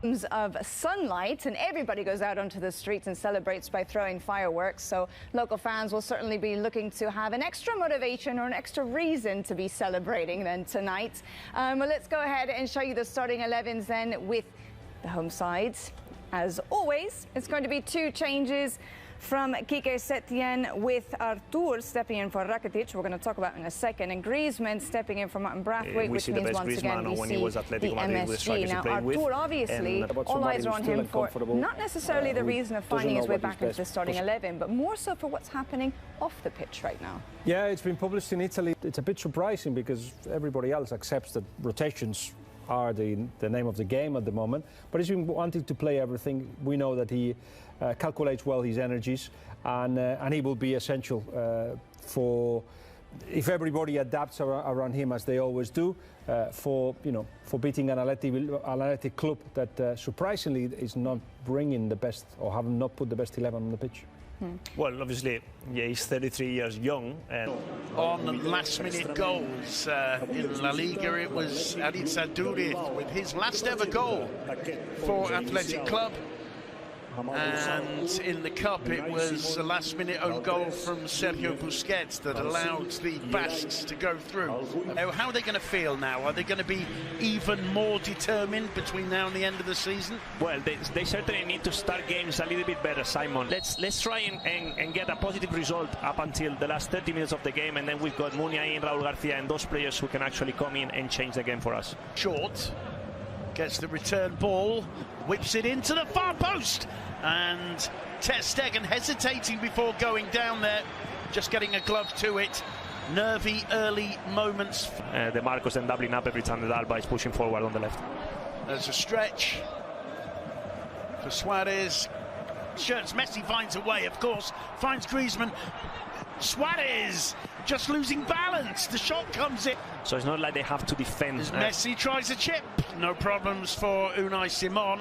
Of sunlight, and everybody goes out onto the streets and celebrates by throwing fireworks, so local fans will certainly be looking to have an extra motivation or an extra reason to be celebrating then tonight. Well, let's go ahead and show you the starting 11s then with the home side. As always, it's going to be two changes from Quique Setien, with Artur stepping in for Rakitic, we're going to talk about in a second, and Griezmann stepping in for Martin Braithwaite, which means once again we see the MSG. Now Artur, obviously, all eyes are on him for not necessarily the reason of finding his way back into the starting 11, but more so for what's happening off the pitch right now. Yeah, it's been published in Italy. It's a bit surprising because everybody else accepts that rotations are the name of the game at the moment, but he's been wanting to play everything. We know that he calculates well his energies, and he will be essential for, if everybody adapts around him as they always do, for beating an athletic club that surprisingly is not bringing the best, or have not put the best 11 on the pitch. Well, obviously, yeah, he's 33 years young. And on last-minute goals in La Liga, it was Aritz Aduriz with his last ever goal for Athletic Club. And in the Cup, it was a last-minute own goal from Sergio Busquets that allowed the Basques to go through. How are they going to feel now? Are they going to be even more determined between now and the end of the season? Well, they certainly need to start games a little bit better, Simon. Let's try and get a positive result up until the last 30 minutes of the game, and then we've got Muniain, Raúl García, and those players who can actually come in and change the game for us. Short gets the return ball, whips it into the far post, and Ter Stegen hesitating before going down there, just getting a glove to it. Nervy early moments. The Marcos and doubling up every time that Alba is pushing forward on the left. There's a stretch for Suarez. Messi finds a way, of course, finds Griezmann. Suarez just losing balance. The shot comes in. So it's not like they have to defend. As Messi tries a chip. No problems for Unai Simon.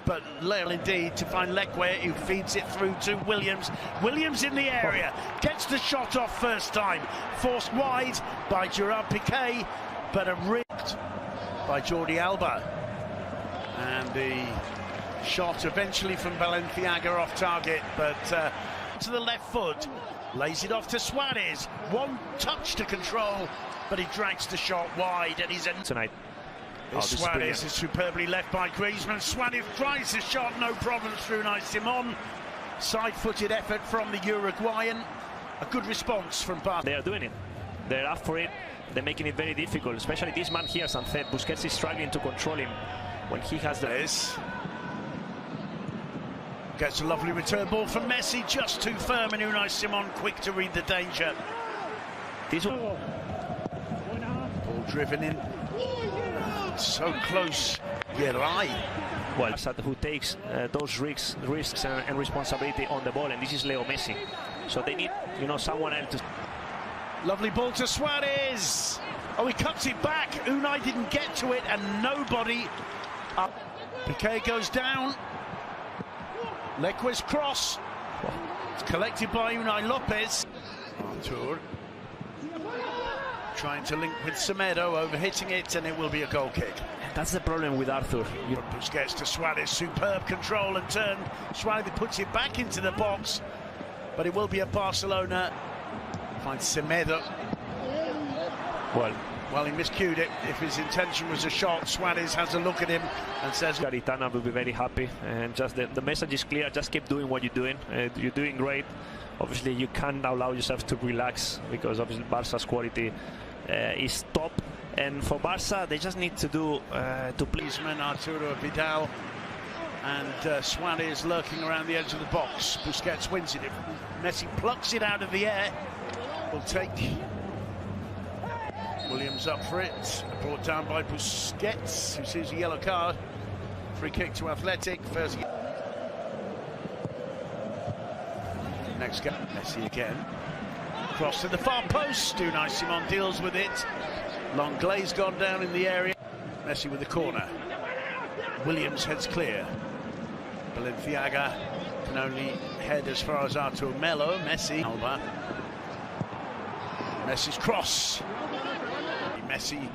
But Leo indeed to find Leque, who feeds it through to Williams. Williams in the area. Gets the shot off first time. Forced wide by Gerard Piqué. But a ripped by Jordi Alba. And the shot eventually from Balenciaga off target. But to the left foot. Lays it off to Suarez. One touch to control, but he drags the shot wide, and he's in tonight. Suarez is superbly left by Griezmann. Suarez tries the shot, no problems through Unai Simon. Side-footed effort from the Uruguayan. A good response from Barcelona. They are doing it. They're up for it. They're making it very difficult, especially this man here, Sancet. Busquets is struggling to control him when he has the... Gets a lovely return ball from Messi, just too firm, and Unai Simon quick to read the danger. Ball driven in. So close. Geray. Well, who takes those risks and responsibility on the ball, and this is Leo Messi. So they need, someone else to... Lovely ball to Suarez. Oh, he cuts it back. Unai didn't get to it, and nobody up. Piqué goes down. Leque's cross. It's collected by Unai Lopez. Artur trying to link with Semedo, overhitting it, and it will be a goal kick. That's the problem with Artur. Busquets to Suarez, superb control and turn. Suarez puts it back into the box, but it will be a Barcelona. Finds Semedo. Well, he miscued it. If his intention was a shot, Suarez has a look at him and says... Garitana will be very happy, and just the message is clear. Just keep doing what you're doing. You're doing great. Obviously, you can't allow yourself to relax because obviously Barca's quality is top. And for Barca, they just need to do to please. Arturo Vidal and Suarez lurking around the edge of the box. Busquets wins it. Messi plucks it out of the air. Will take... Williams up for it, brought down by Busquets, who sees a yellow card. Free kick to Athletic. First. Next guy, Messi again. Cross to the far post. Unai Simon deals with it. Long glaze gone down in the area. Messi with the corner. Williams heads clear. Balenciaga can only head as far as Artur Melo. Messi. Alba. Messi's cross. Messi,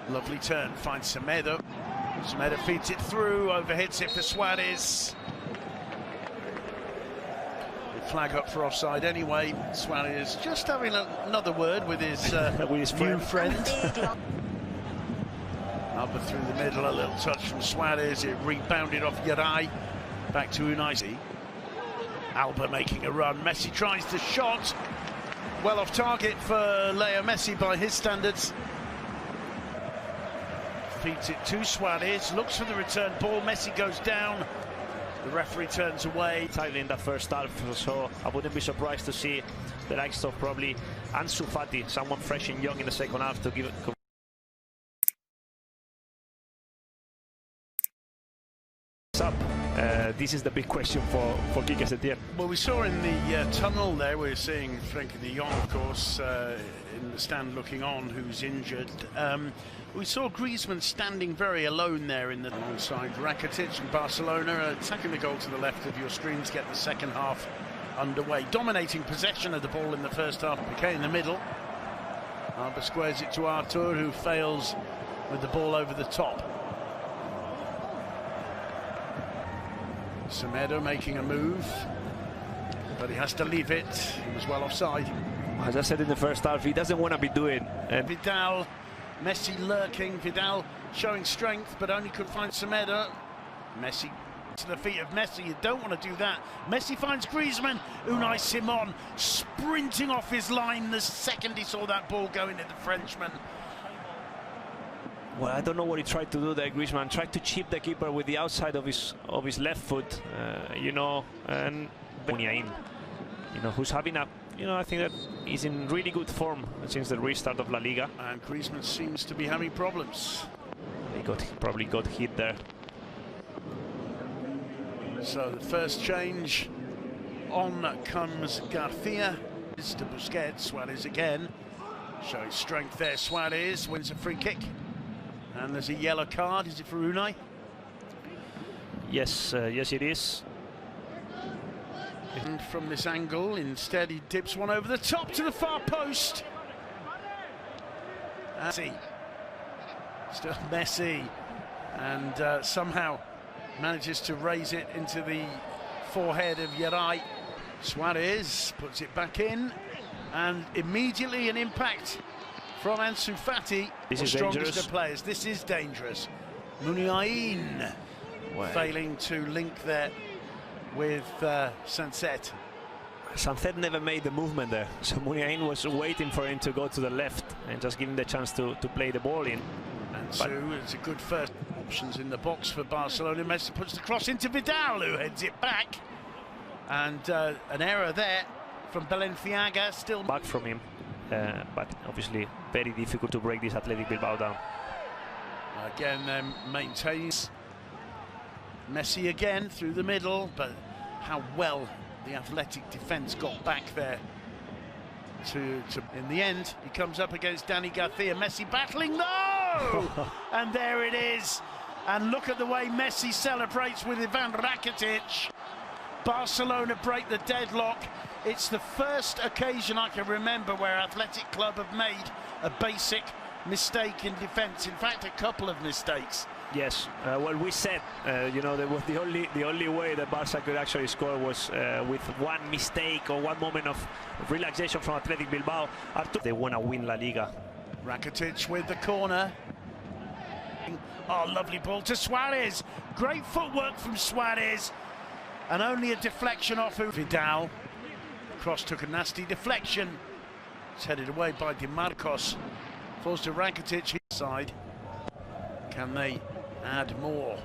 lovely turn, finds Semedo. Semedo feeds it through, overhits it for Suarez. Flag up for offside anyway. Suarez just having another word with his, new friend. Alba through the middle, a little touch from Suarez. It rebounded off Yaray. Back to Unai. Alba making a run. Messi tries the shot. Well off target for Leo Messi by his standards. Feeds it to Suarez. Looks for the return ball. Messi goes down. The referee turns away. Tightly in the first half, so I wouldn't be surprised to see the likes of probably Ansu Fati, someone fresh and young in the second half, to give it. Up. This is the big question for Quique Setién. Well, we saw in the tunnel there, we're seeing Frenkie de Jong, of course, in the stand looking on, who's injured. We saw Griezmann standing very alone there in the alongside Rakitic and Barcelona, attacking the goal to the left of your screen to get the second half underway. Dominating possession of the ball in the first half. Piqué in the middle. Alba squares it to Artur, who fails with the ball over the top. Semedo making a move, but he has to leave it. He was well offside. As I said in the first half, he doesn't want to be doing. Vidal, Messi lurking. Vidal showing strength, but only could find Semedo. Messi to the feet of Messi. You don't want to do that. Messi finds Griezmann. Unai Simon sprinting off his line the second he saw that ball going at the Frenchman. Well, I don't know what he tried to do there. Griezmann tried to chip the keeper with the outside of his left foot, and Muniain, who's having a, I think that he's in really good form since the restart of La Liga. And Griezmann seems to be having problems. He probably got hit there. So the first change, on comes Garcia. It's to Busquets. Suarez again, showing strength there. Suarez wins a free kick. And there's a yellow card. Is it for Unai? Yes, yes it is. And from this angle, instead he dips one over the top to the far post. Messi. Still Messi. And somehow manages to raise it into the forehead of Yaray. Suarez puts it back in. And immediately an impact from Ansu Fati, the strongest of players. This is dangerous. Muniain failing to link there with Sunset. Sunset never made the movement there, so Muniain was waiting for him to go to the left and just give him the chance to play the ball in. Ansu, it's a good first options in the box for Barcelona. Messi puts the cross into Vidal, who heads it back. And an error there from Balenciaga, still back from him. But obviously very difficult to break this Athletic Bilbao down. Again, maintains Messi again through the middle, but how well the Athletic defence got back there. In the end, he comes up against Dani Garcia. Messi battling, no! And there it is. And look at the way Messi celebrates with Ivan Rakitic. Barcelona break the deadlock. It's the first occasion I can remember where Athletic Club have made a basic mistake in defence. In fact, a couple of mistakes. Yes, well, we said, the only way that Barca could actually score was with one mistake or one moment of relaxation from Athletic Bilbao. They want to win La Liga. Rakitic with the corner. Oh, lovely ball to Suarez. Great footwork from Suarez. And only a deflection off Vidal. Cross took a nasty deflection. It's headed away by Di Marcos. Falls to Rakitic side. Can they add more?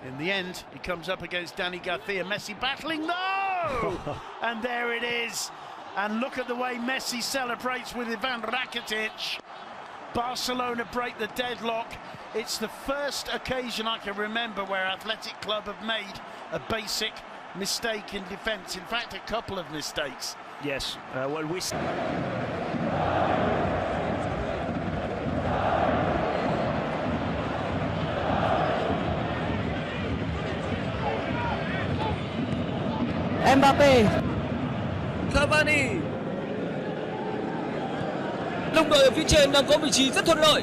In the end, he comes up against Dani Garcia. Messi battling, no! And there it is. And look at the way Messi celebrates with Ivan Rakitic. Barcelona break the deadlock. It's the first occasion I can remember where Athletic Club have made a basic mistake in defence. In fact, a couple of mistakes. Yes, well, we... Mbappé, Cavani. Đồng đội ở phía trên đang có vị trí rất thuận lợi.